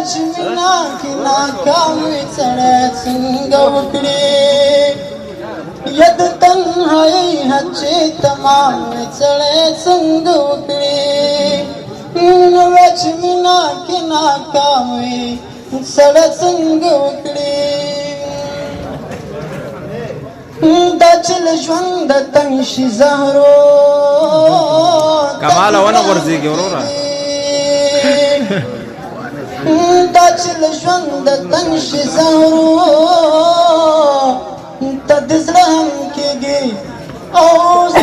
چې مینا کې ناکام وي سړی څنګه وکړي ید تنهایی هڅې تمام وي سړی څنګه وکړي چې مینا کې ناکام وي سړی څنګه وکړي دا چې له ژونده تنګ شي زهرو کماله ونه غورځېږي وروره دا چې له ژونده تنګ شي زهرو ته د زړه هم کېږي او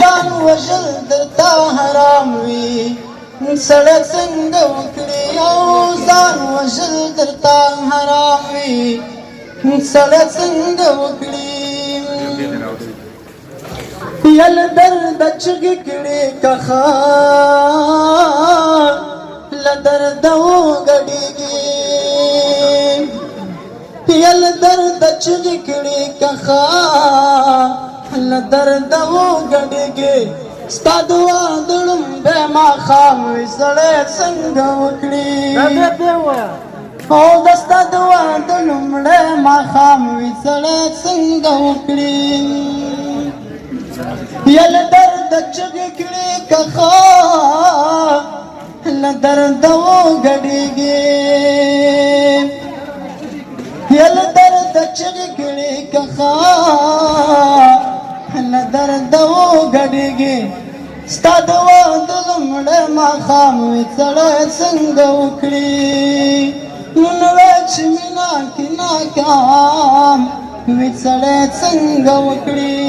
ځان وژل درته حرام وي سړی څنګه وکړي او ځان وژل درته حرام وي سړی څنګه وکړي یل درد چغې کړې که خان له درده وګډېږي یل درد چغې کړې که خان له درده وګډېږي ستا د واده لومبی ماښام وي سړی څنګه وکړي او د ستا د واده لومړی ماښام وي سړی څنګه وکړي یل درد چغې کړې که خان له درده وګډېږي یل درد چغې کړې که خان له درده وګډېږي ستا د واده لومړی ماښام وي سړی څنګه وکړي نن وی چې مینا کې ناکام وي سړی څنګه وکړي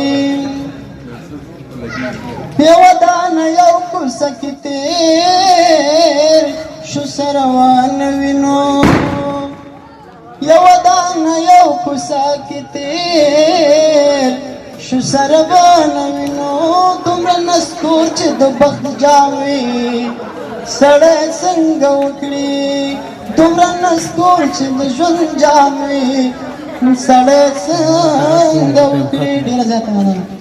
یوه دانه یو کوڅه کې تېر شو سره ونه وینو یوه دانه یو کوڅه کې تېر شو سره ونه وینو دومره نسکور چې د بخت جام وي سړی څنګه وکړي دومره نسکور چې د ژوند جام وي سړی څنګه وکړي ډېره زیاته مننه